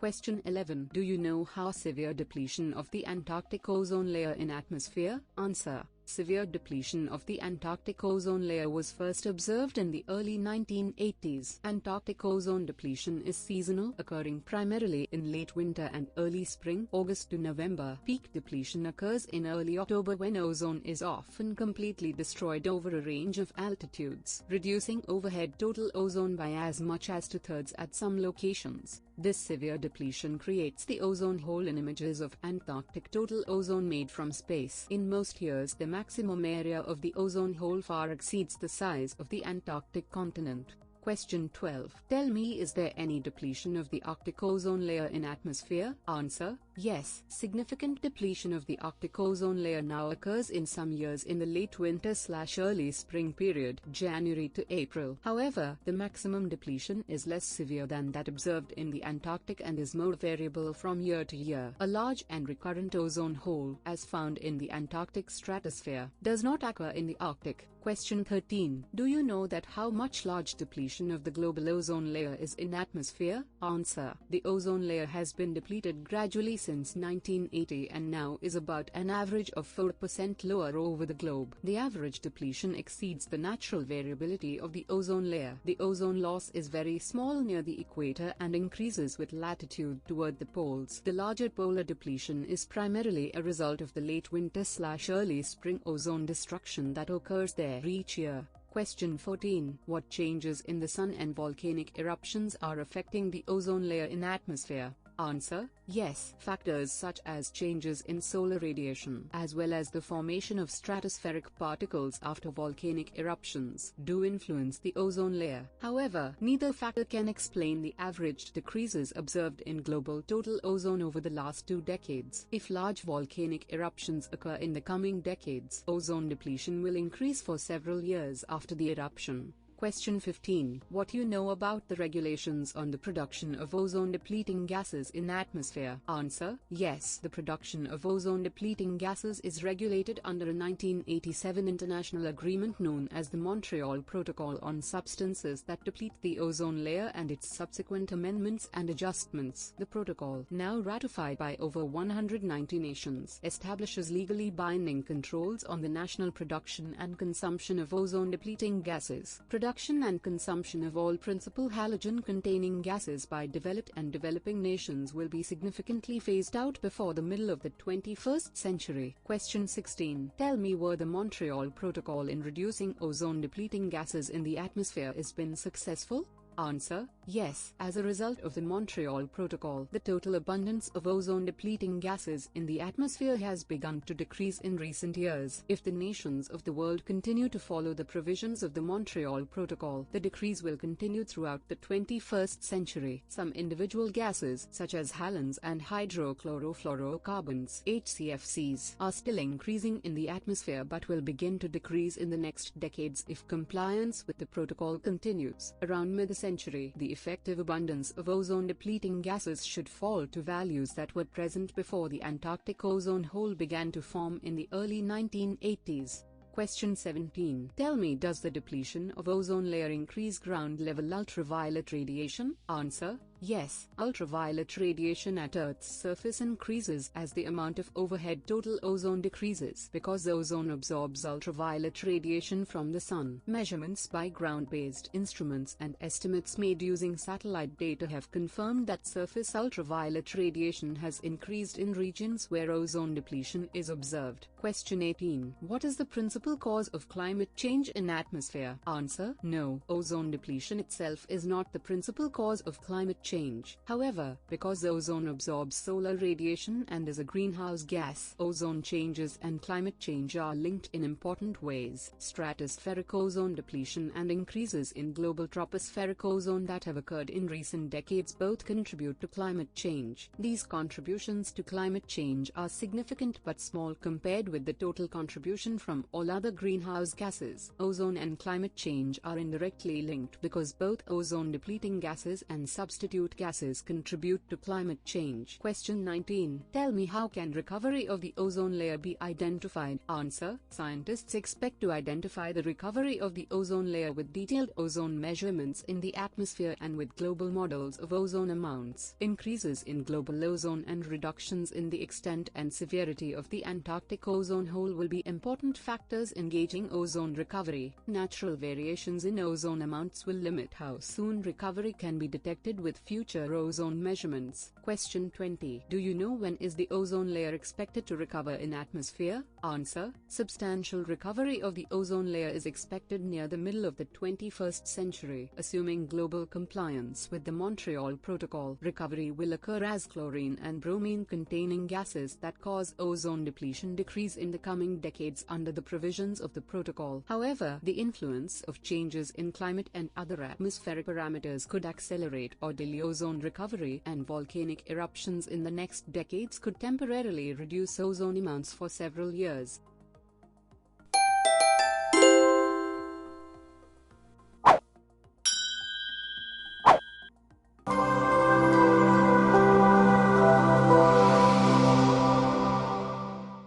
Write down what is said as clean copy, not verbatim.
Question 11. Do you know how severe depletion of the Antarctic ozone layer in atmosphere? Answer. Severe depletion of the Antarctic ozone layer was first observed in the early 1980s. Antarctic ozone depletion is seasonal, occurring primarily in late winter and early spring, August to November. Peak depletion occurs in early October when ozone is often completely destroyed over a range of altitudes, reducing overhead total ozone by as much as 2/3 at some locations. This severe depletion creates the ozone hole in images of Antarctic total ozone made from space. In most years, the maximum area of the ozone hole far exceeds the size of the Antarctic continent. Question 12. Tell me, is there any depletion of the Arctic ozone layer in atmosphere? Answer. Yes. Significant depletion of the Arctic ozone layer now occurs in some years in the late winter/early spring period, January to April. However, the maximum depletion is less severe than that observed in the Antarctic and is more variable from year to year. A large and recurrent ozone hole, as found in the Antarctic stratosphere, does not occur in the Arctic. Question 13. Do you know that how much large depletion of the global ozone layer is in atmosphere? Answer. The ozone layer has been depleted gradually since 1980 and now is about an average of 4% lower over the globe. The average depletion exceeds the natural variability of the ozone layer. The ozone loss is very small near the equator and increases with latitude toward the poles. The larger polar depletion is primarily a result of the late winter/early spring ozone destruction that occurs there each year. Question 14. What changes in the sun and volcanic eruptions are affecting the ozone layer in atmosphere? Answer. Yes. Factors such as changes in solar radiation, as well as the formation of stratospheric particles after volcanic eruptions, do influence the ozone layer. However, neither factor can explain the averaged decreases observed in global total ozone over the last 2 decades. If large volcanic eruptions occur in the coming decades, ozone depletion will increase for several years after the eruption. Question 15. What do you know about the regulations on the production of ozone-depleting gases in atmosphere? Answer. Yes. The production of ozone-depleting gases is regulated under a 1987 international agreement known as the Montreal Protocol on Substances that Deplete the Ozone Layer and its subsequent amendments and adjustments. The protocol, now ratified by over 190 nations, establishes legally binding controls on the national production and consumption of ozone-depleting gases. Production and consumption of all principal halogen-containing gases by developed and developing nations will be significantly phased out before the middle of the 21st century. Question 16. Tell me, were the Montreal Protocol in reducing ozone-depleting gases in the atmosphere has been successful? Answer. Yes. As a result of the Montreal Protocol, the total abundance of ozone-depleting gases in the atmosphere has begun to decrease in recent years. If the nations of the world continue to follow the provisions of the Montreal Protocol, the decrease will continue throughout the 21st century. Some individual gases, such as halogens and hydrochlorofluorocarbons (HCFCs), are still increasing in the atmosphere but will begin to decrease in the next decades if compliance with the protocol continues. Around mid-century, the effective abundance of ozone-depleting gases should fall to values that were present before the Antarctic ozone hole began to form in the early 1980s. Question 17. Tell me, does the depletion of ozone layer increase ground-level ultraviolet radiation? Answer. Yes. Ultraviolet radiation at Earth's surface increases as the amount of overhead total ozone decreases because ozone absorbs ultraviolet radiation from the sun. Measurements by ground-based instruments and estimates made using satellite data have confirmed that surface ultraviolet radiation has increased in regions where ozone depletion is observed. Question 18. What is the principal cause of climate change in atmosphere? Answer. No. Ozone depletion itself is not the principal cause of climate change. However, because ozone absorbs solar radiation and is a greenhouse gas, ozone changes and climate change are linked in important ways. Stratospheric ozone depletion and increases in global tropospheric ozone that have occurred in recent decades both contribute to climate change. These contributions to climate change are significant but small compared with the total contribution from all other greenhouse gases. Ozone and climate change are indirectly linked because both ozone-depleting gases and substitute constitute gases contribute to climate change? Question 19. Tell me, how can recovery of the ozone layer be identified? Answer. Scientists expect to identify the recovery of the ozone layer with detailed ozone measurements in the atmosphere and with global models of ozone amounts. Increases in global ozone and reductions in the extent and severity of the Antarctic ozone hole will be important factors in gauging ozone recovery. Natural variations in ozone amounts will limit how soon recovery can be detected with future ozone measurements. Question 20. Do you know when is the ozone layer expected to recover in atmosphere? Answer. Substantial recovery of the ozone layer is expected near the middle of the 21st century. Assuming global compliance with the Montreal Protocol, recovery will occur as chlorine and bromine containing gases that cause ozone depletion decrease in the coming decades under the provisions of the protocol. However, the influence of changes in climate and other atmospheric parameters could accelerate or delay ozone recovery, and volcanic eruptions in the next decades could temporarily reduce ozone amounts for several years.